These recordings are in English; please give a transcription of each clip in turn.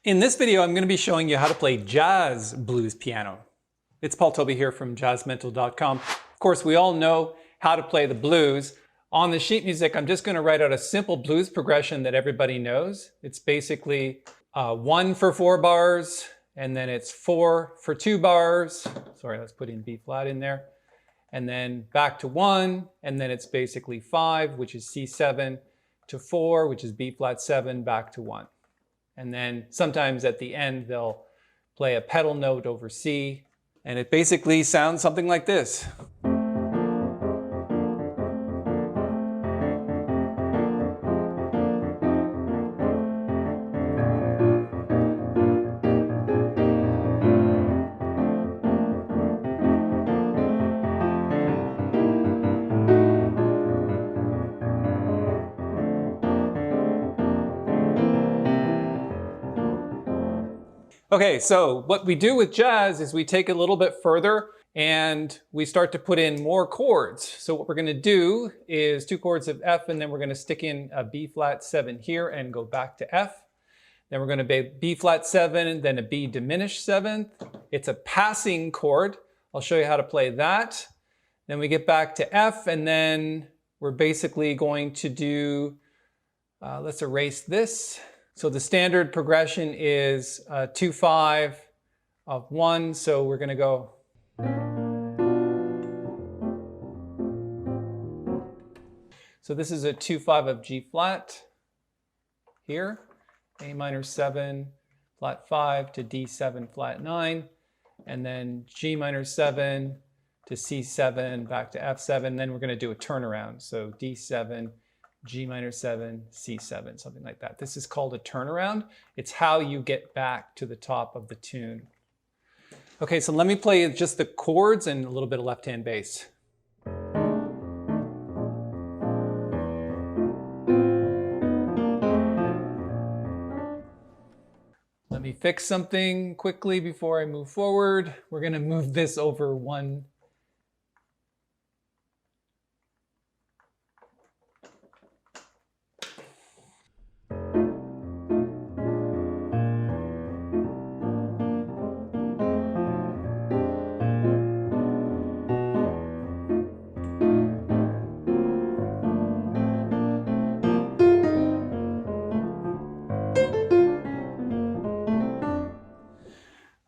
In this video, I'm going to be showing you how to play jazz blues piano. It's Paul Tobey here from jazzmental.com. Of course, we all know how to play the blues. On the sheet music, I'm just going to write out a simple blues progression that everybody knows. It's basically 1 for 4 bars, and then it's 4 for 2 bars. Sorry, let's put in B flat in there. And then back to 1, and then it's basically 5, which is C7, to 4, which is B flat 7, back to 1. And then sometimes at the end, they'll play a pedal note over C, and it basically sounds something like this. Okay, so what we do with jazz is we take it a little bit further and we start to put in more chords. So what we're going to do is 2 chords of F, and then we're going to stick in a B flat 7 here and go back to F. Then we're going to be B flat 7 and then a B diminished 7th. It's a passing chord. I'll show you how to play that. Then we get back to F, and then we're basically going to do, let's erase this. So the standard progression is 2-5 of 1, so we're going to go. So this is a 2-5 of G flat here, A minor 7, flat 5 to D7 flat 9, and then G minor 7 to C7 back to F7. Then we're going to do a turnaround, so D7, G minor 7, C7, something like that. This is called a turnaround. It's how you get back to the top of the tune. Okay, so let me play just the chords and a little bit of left-hand bass. Let me fix something quickly before I move forward. We're going to move this over 1.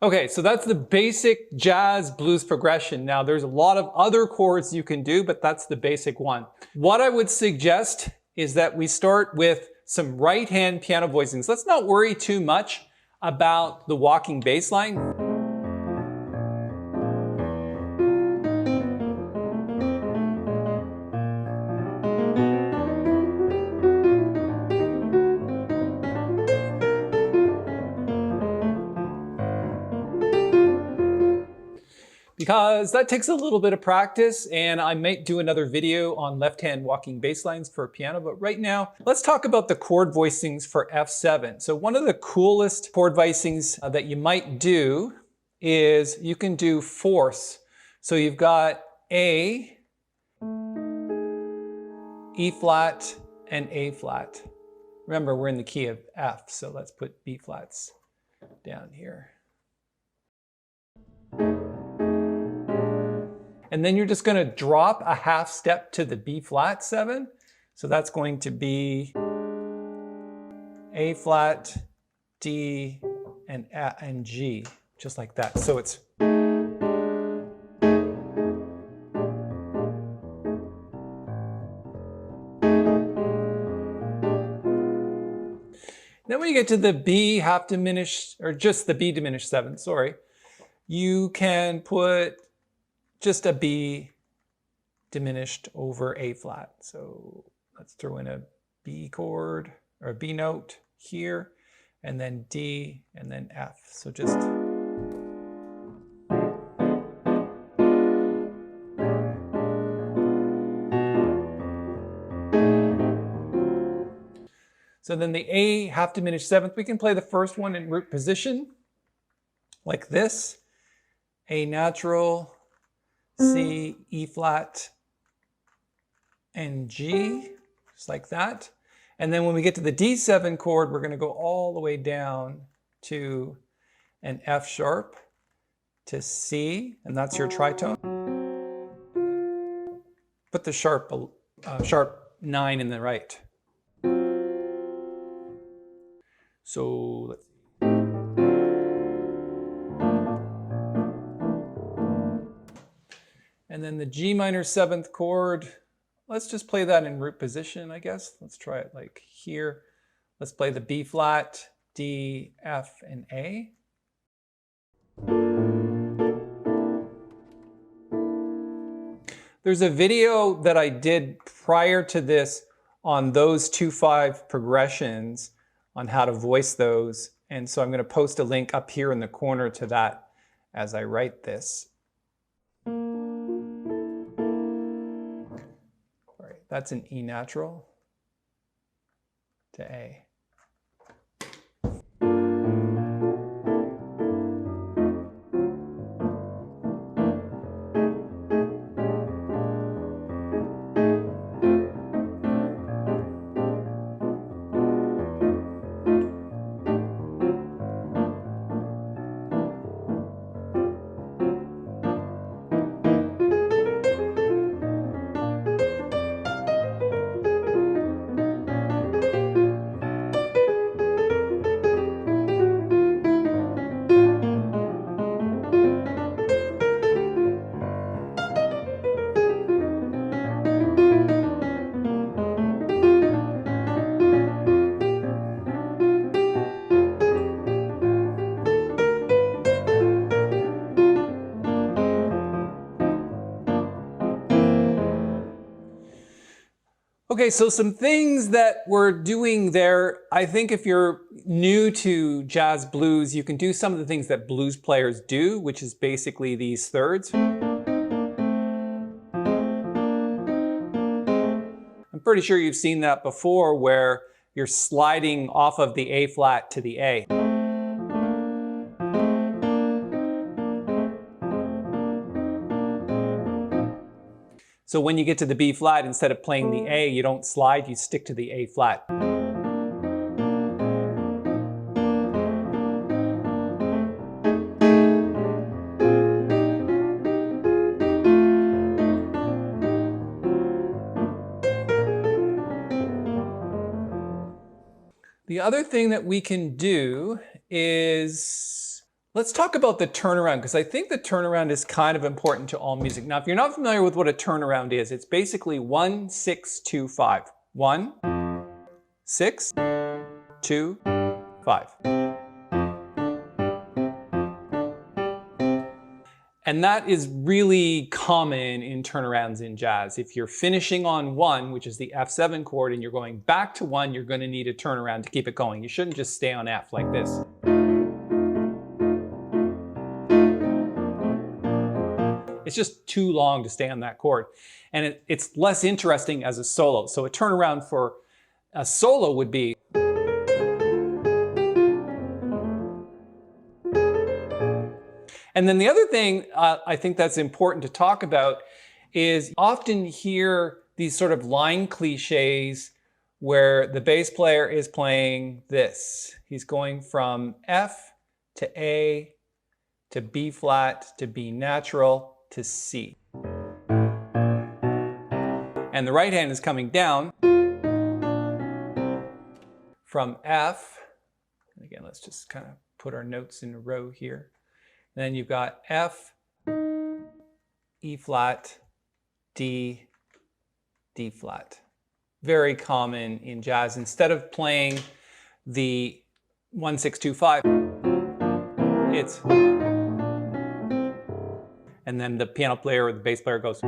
Okay, so that's the basic jazz blues progression. Now there's a lot of other chords you can do, but that's the basic one. What I would suggest is that we start with some right hand piano voicings. Let's not worry too much about the walking bass line. Because that takes a little bit of practice, and I might do another video on left-hand walking bass lines for piano, but right now, let's talk about the chord voicings for F7. So one of the coolest chord voicings that you might do is you can do fourths. So you've got A, E flat, and A flat. Remember, we're in the key of F, so let's put B flats down here. And then you're just going to drop a half step to the B flat 7. So that's going to be A flat, D, and G, just like that. So it's then when you get to the B half diminished, or just the B diminished 7, sorry, you can put just a B diminished over A flat. So let's throw in a B chord or a B note here, and then D, and then F. So just so then the A half diminished 7th, we can play the first one in root position like this. A natural, C, E flat, and G, just like that. And then when we get to the D7 chord, we're going to go all the way down to an F sharp to C, and that's your tritone. Put the sharp 9 in the right. So let's see. And then the G minor 7th chord, let's just play that in root position, I guess. Let's try it like here. Let's play the B flat, D, F, and A. There's a video that I did prior to this on those 2/5 progressions on how to voice those. And so I'm going to post a link up here in the corner to that as I write this. All right, that's an E natural to A. Okay, so some things that we're doing there. I think if you're new to jazz blues, you can do some of the things that blues players do, which is basically these thirds. I'm pretty sure you've seen that before, where you're sliding off of the A flat to the A. So when you get to the B flat, instead of playing the A, you don't slide, you stick to the A flat. The other thing that we can do is, let's talk about the turnaround, because I think the turnaround is kind of important to all music. Now, if you're not familiar with what a turnaround is, it's basically 1, 6, 2, 5. 1, 6, 2, 5. And that is really common in turnarounds in jazz. If you're finishing on 1, which is the F7 chord, and you're going back to 1, you're going to need a turnaround to keep it going. You shouldn't just stay on F like this. It's just too long to stay on that chord. And it's less interesting as a solo. So a turnaround for a solo would be. And then the other thing I think that's important to talk about is you often hear these sort of line cliches where the bass player is playing this. He's going from F to A to B flat to B natural to C. And the right hand is coming down from F. And again, let's just kind of put our notes in a row here. Then you've got F, E flat, D, D flat. Very common in jazz. Instead of playing the 1, 6, 2, 5, it's, and then the piano player or the bass player goes.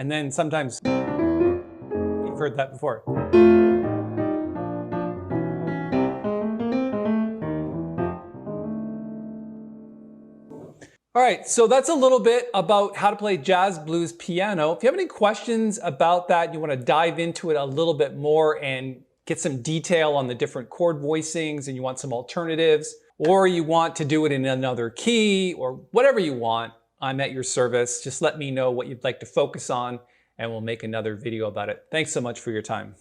And then sometimes, you've heard that before. All right, so that's a little bit about how to play jazz, blues, piano. If you have any questions about that, you want to dive into it a little bit more and get some detail on the different chord voicings, and you want some alternatives, or you want to do it in another key, or whatever you want, I'm at your service. Just let me know what you'd like to focus on, and we'll make another video about it. Thanks so much for your time.